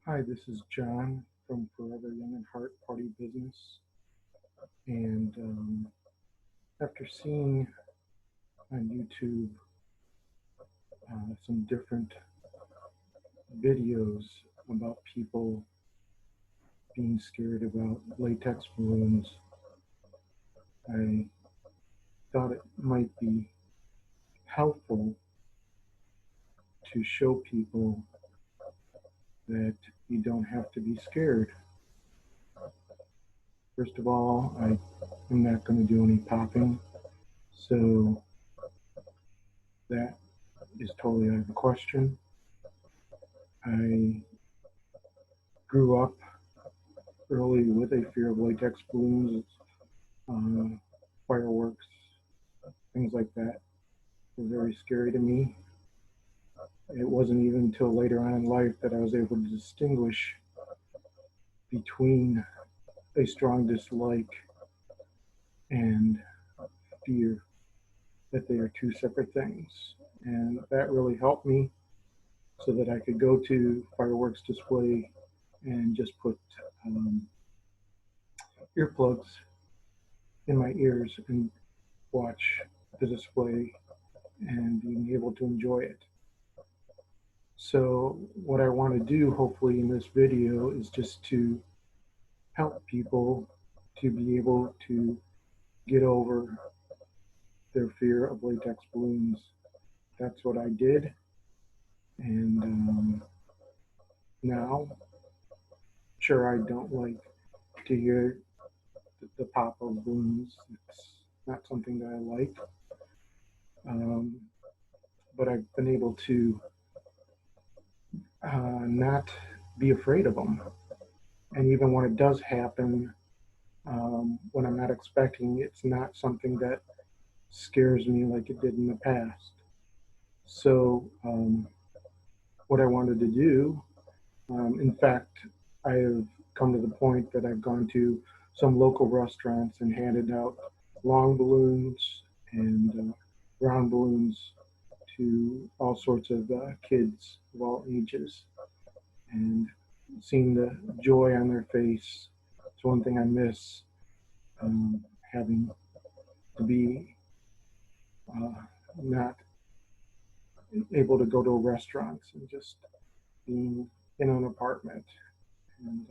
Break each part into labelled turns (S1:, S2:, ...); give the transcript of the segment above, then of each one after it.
S1: Hi, this is John from Forever Young at Heart Party Business. And after seeing on YouTube some different videos about people being scared about latex balloons, I thought it might be helpful to show people that you don't have to be scared. First of all, I am not going to do any popping, so that is totally out of the question. I grew up early with a fear of latex balloons, uh, fireworks, things like that were very scary to me. It wasn't even until later on in life that I was able to distinguish between a strong dislike and fear, that they are two separate things. And that really helped me so that I could go to fireworks display and just put earplugs in my ears and watch the display and being able to enjoy it. So what I want to do hopefully in this video is just to help people to be able to get over their fear of latex balloons. That's what I did, and now, sure, I don't like to hear the pop of balloons. It's not something that I like, um, but I've been able to not be afraid of them. And even when it does happen, when I'm not expecting, it's not something that scares me like it did in the past. So what I wanted to do, in fact, I have come to the point that I've gone to some local restaurants and handed out long balloons and round balloons to all sorts of kids of all ages. And seeing the joy on their face, it's one thing I miss, having to be uh, not able to go to restaurants and just being in an apartment. And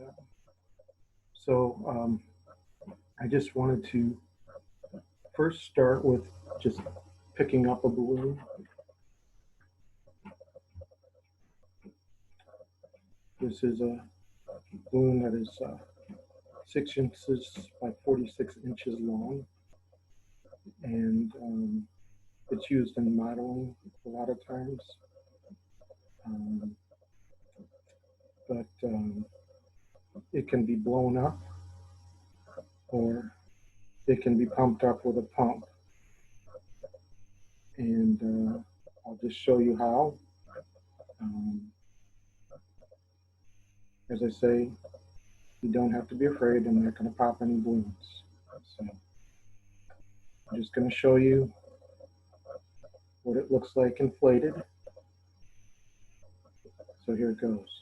S1: so I just wanted to first start with just picking up a balloon. This is a balloon that is 6 inches by 46 inches long, and it's used in modeling a lot of times. Um, but it can be blown up or it can be pumped up with a pump. And I'll just show you how. Um, as I say, you don't have to be afraid. I'm not going to pop any balloons. So I'm just going to show you what it looks like inflated. So here it goes.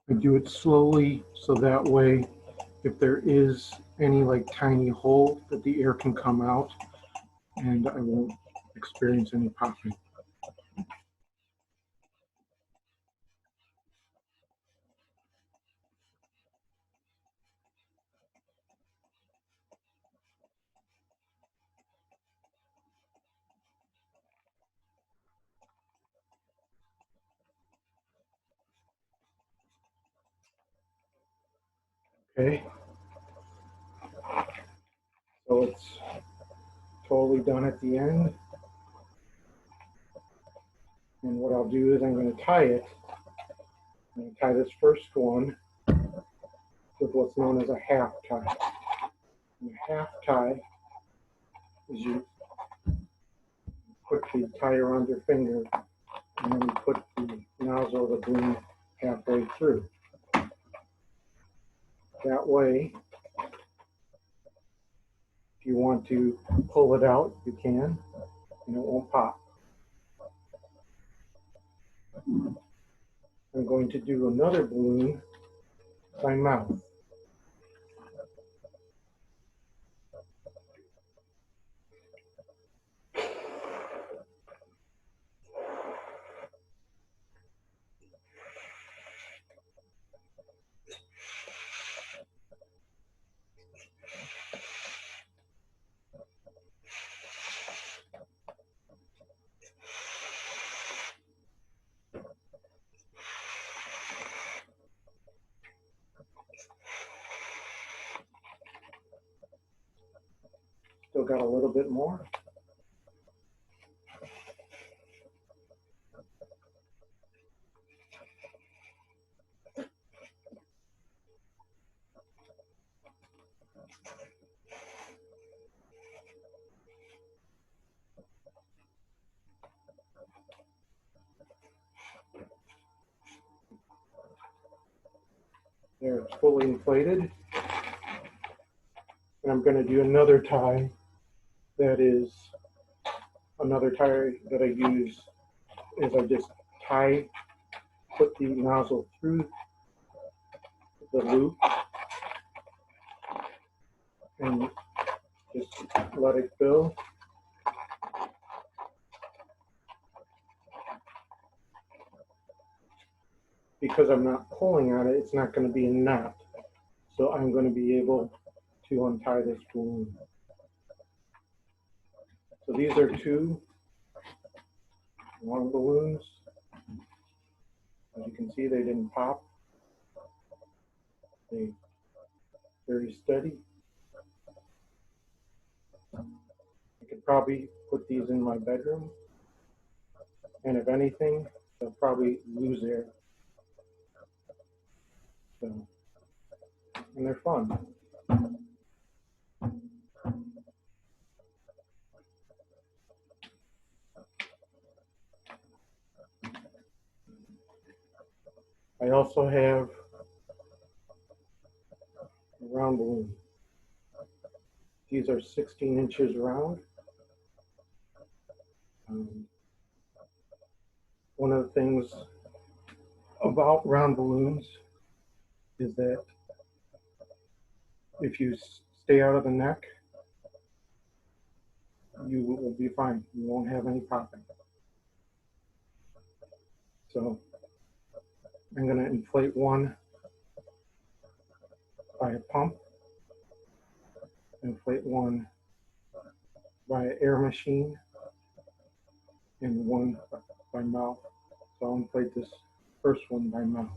S1: I do it slowly so that way if there is any like tiny hole that the air can come out and I won't experience any popping. Okay, so it's totally done at the end. And what I'll do is I'm going to tie it. I'm going to tie this first one with what's known as a half tie. And a half tie is you you tie around your finger, and then you put the nozzle of the balloon halfway through. That way, if you want to pull it out, you can, and it won't pop. I'm going to do another balloon by mouth. Still got a little bit more. There, it's fully inflated. And I'm going to do another tie that is another tie that I use is I just put the nozzle through the loop and just let it go. Because I'm not pulling on it, it's not going to be a knot. So I'm going to be able to untie this balloon. So these are two long balloons. As you can see, they didn't pop. They're very steady. I could probably put these in my bedroom. And if anything, they'll probably lose air. So, and they're fun. I also have a round balloon. These are 16 inches round. One of the things about round balloons is that if you stay out of the neck, you will be fine. You won't have any popping. So I'm going to inflate one by a pump, inflate one by an air machine, and one by mouth. So I'll inflate this first one by mouth.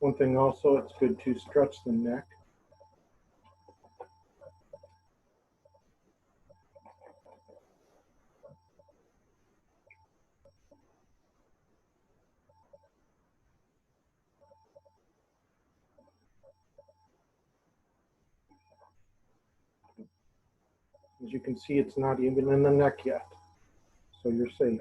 S1: One thing also, it's good to stretch the neck. As you can see, it's not even in the neck yet, so you're safe.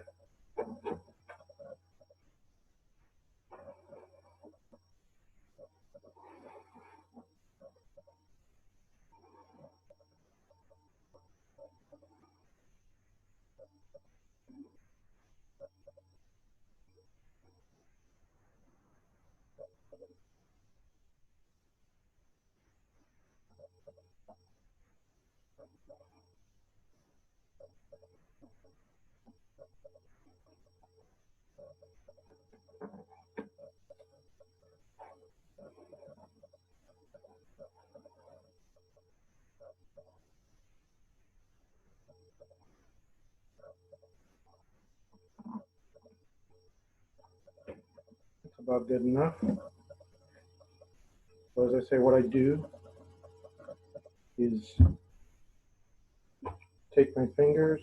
S1: That's about good enough. So as I say, what I do is take my fingers,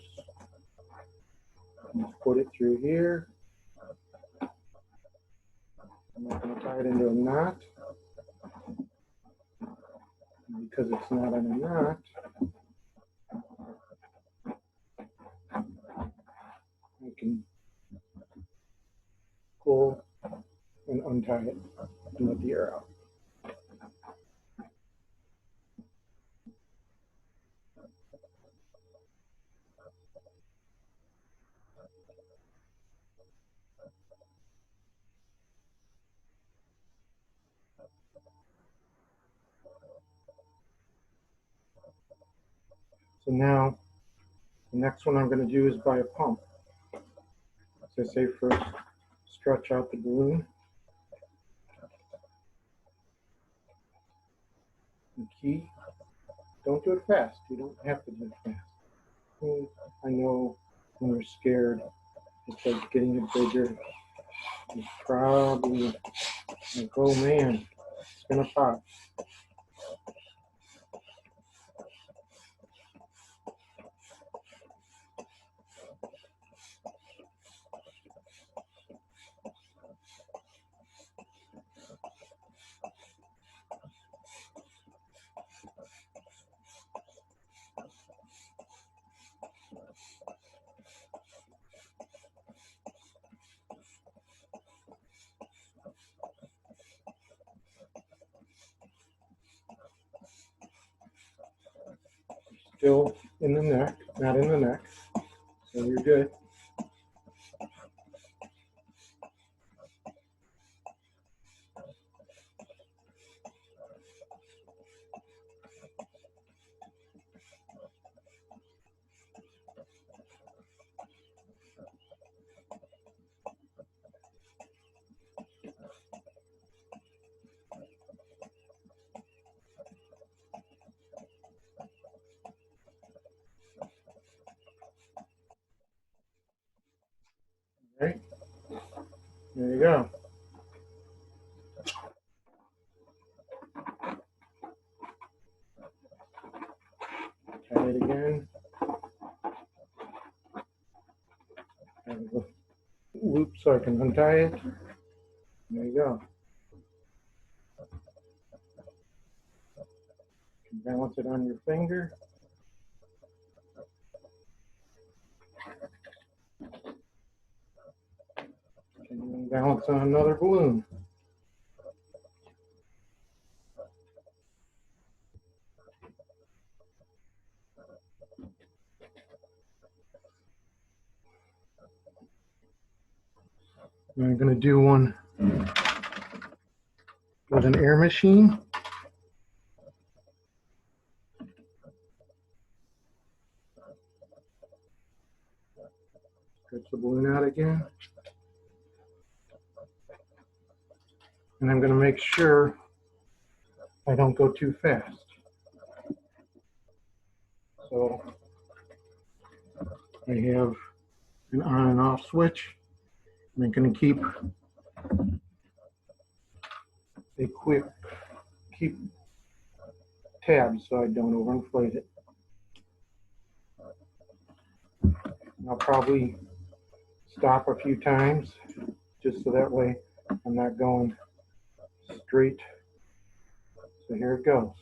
S1: put it through here, I'm not going to tie it into a knot because it's not in a knot. I can pull and untie it and let the air out. So now the next one I'm going to do is by a pump. As I say, first stretch out the balloon. And key, don't do it fast. You don't have to do it fast. I know when you're scared, it's like getting it bigger. It's probably like, oh man, it's going to pop. Still in the neck, not in the neck. So you're good. All right, there you go. Tie it again. Have a loop so I can untie it. There you go. You can balance it on your finger. And then balance on another balloon. I'm going to do one with an air machine. Stretch the balloon out again. And I'm going to make sure I don't go too fast. So I have an on and off switch. And I'm going to keep tabs so I don't overinflate it. I'll probably stop a few times just so that way I'm not going straight. So here it goes.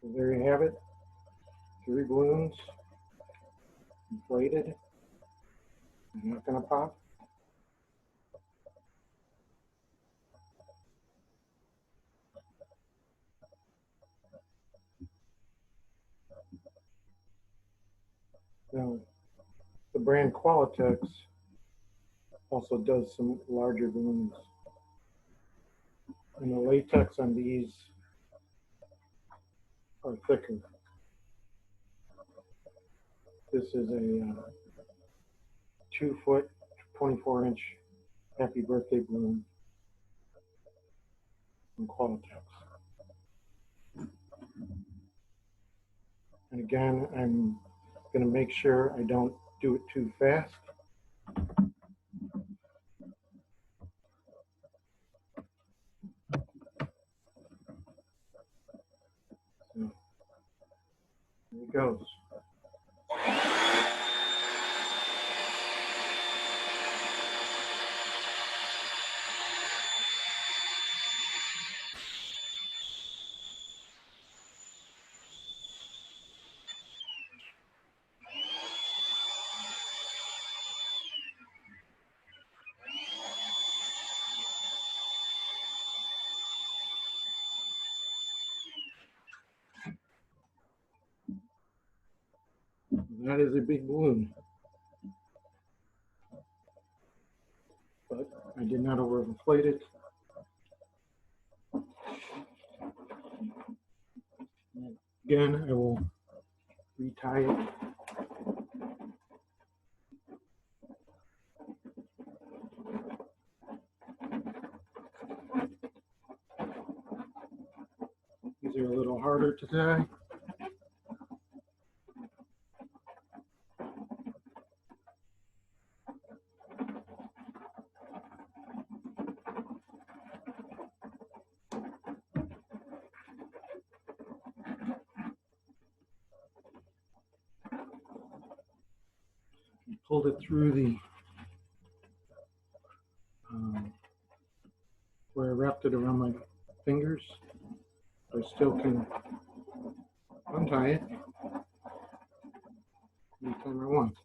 S1: So there you have it. 3 balloons inflated. I'm not going to pop. Now, the brand Qualitex also does some larger balloons. And the latex on these are thicker. This is a 2-foot, 24-inch happy birthday balloon from Qualatex. And again, I'm going to make sure I don't do it too fast. So here it goes. That is a big balloon, but I did not overinflate it. Again, I will retie it. These are a little harder to tie. Pulled it through the where I wrapped it around my fingers. I still can untie it anytime I want.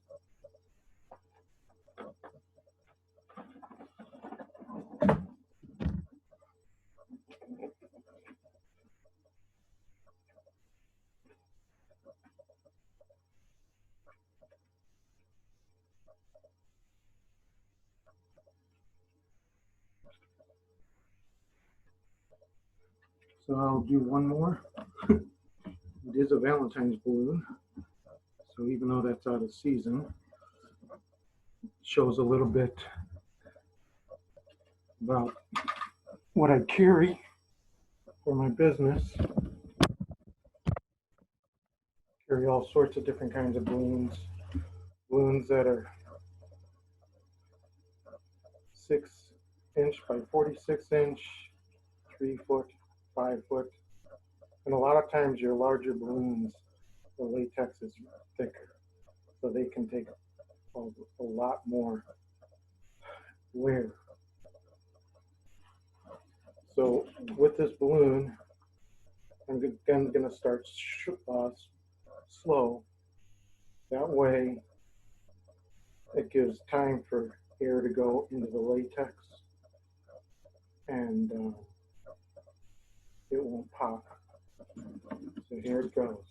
S1: So I'll do one more. It is a Valentine's balloon, so even though that's out of season, it shows a little bit about what I carry for my business. Carry all sorts of different kinds of balloons. Balloons that are 6-inch by 46-inch, 3-foot, 5-foot. And a lot of times your larger balloons, the latex is thicker, so they can take a lot more wear. So with this balloon, I'm again going to start slow. That way it gives time for air to go into the latex and it won't pop. So here it goes.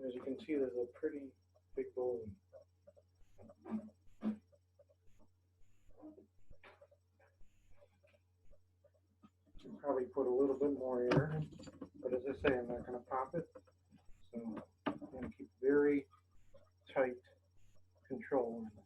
S1: As you can see, there's a pretty big balloon. Probably put a little bit more air in, but as I say, I'm not going to pop it. So I'm going to keep very tight control on this.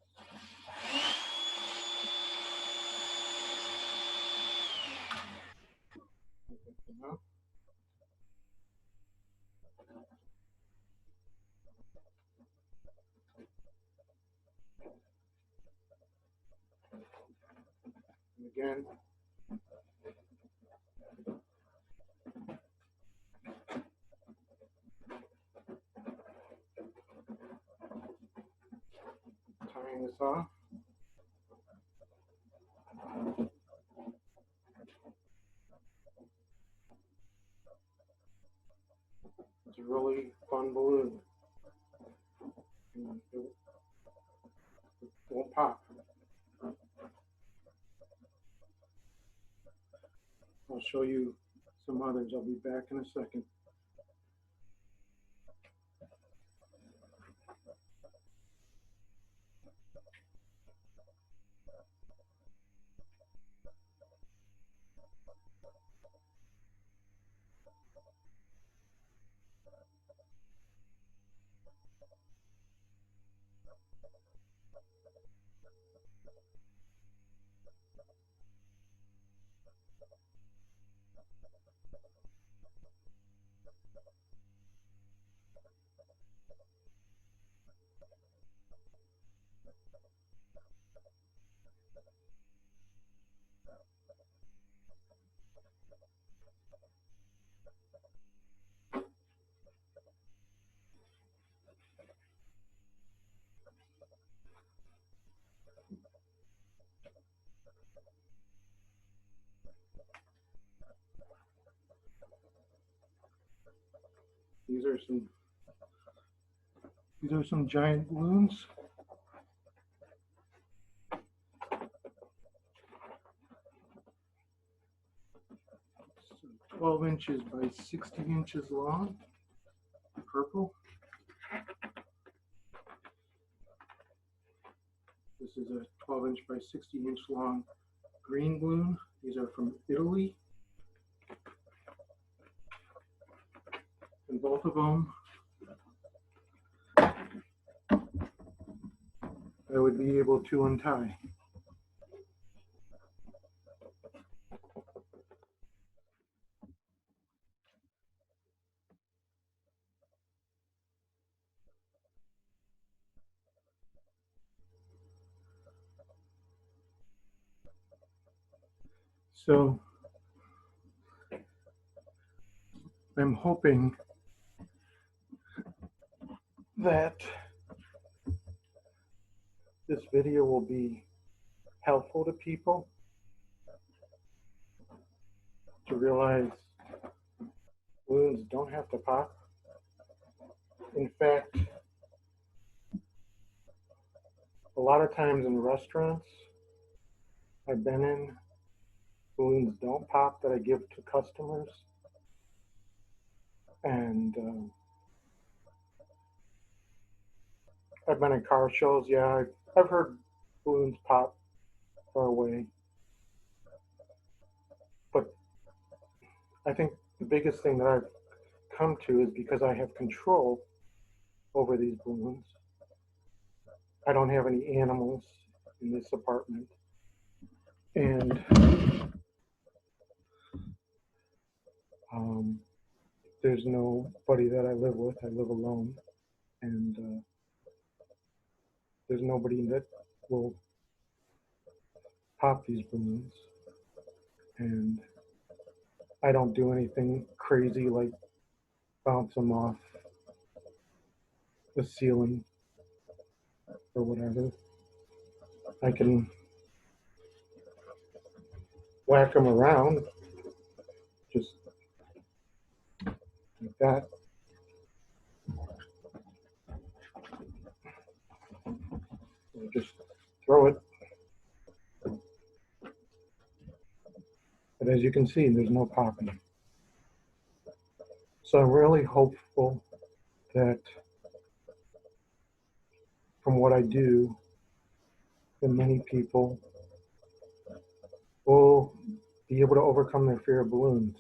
S1: again. Tying this off. It's a really fun balloon. It won't pop. I'll show you some others. I'll be back in a second. These are some giant balloons. So 12 inches by 60 inches long, purple. This is a 12-inch by 60-inch long green balloon. These are from Italy. And both of them I would be able to untie. So I'm hoping that this video will be helpful to people to realize balloons don't have to pop. In fact, a lot of times in restaurants I've been in, balloons don't pop that I give to customers. And I've been in car shows. Yeah, I've heard balloons pop far away. But I think the biggest thing that I've come to is because I have control over these balloons. I don't have any animals in this apartment. And there's nobody that I live with. I live alone. And there's nobody that will pop these balloons. And I don't do anything crazy like bounce them off the ceiling or whatever. I can whack them around just like that. And just throw it. But as you can see, there's no popping. So I'm really hopeful that from what I do, that many people will be able to overcome their fear of balloons,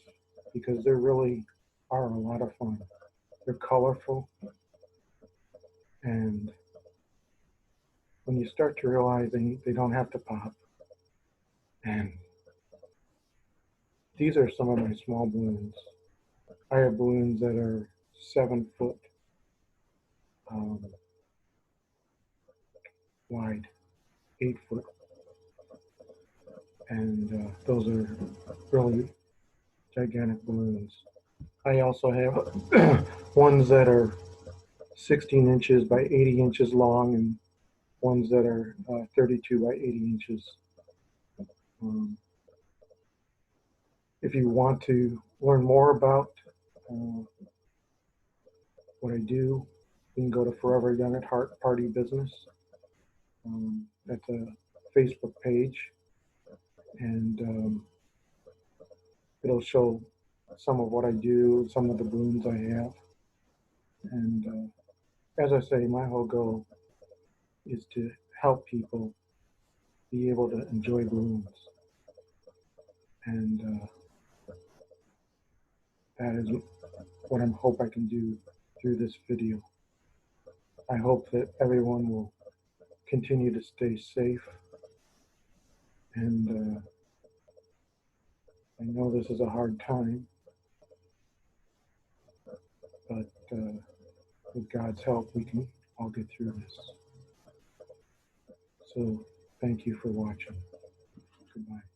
S1: because they really are a lot of fun. They're colorful, and when you start to realize they don't have to pop, and these are some of my small balloons. I have balloons that are 7 foot wide, 8 foot and those are really gigantic balloons. I also have ones that are 16 inches by 80 inches long, and ones that are 32 by 80 inches. Um, if you want to learn more about uh, what I do, you can go to Forever Young at Heart Party Business. That's a Facebook page, and it'll show some of what I do, some of the balloons I have. And as I say, my whole goal is to help people be able to enjoy balloons. And that is what I hope I can do through this video. I hope that everyone will continue to stay safe. And I know this is a hard time, but with God's help, we can all get through this. So thank you for watching. Goodbye.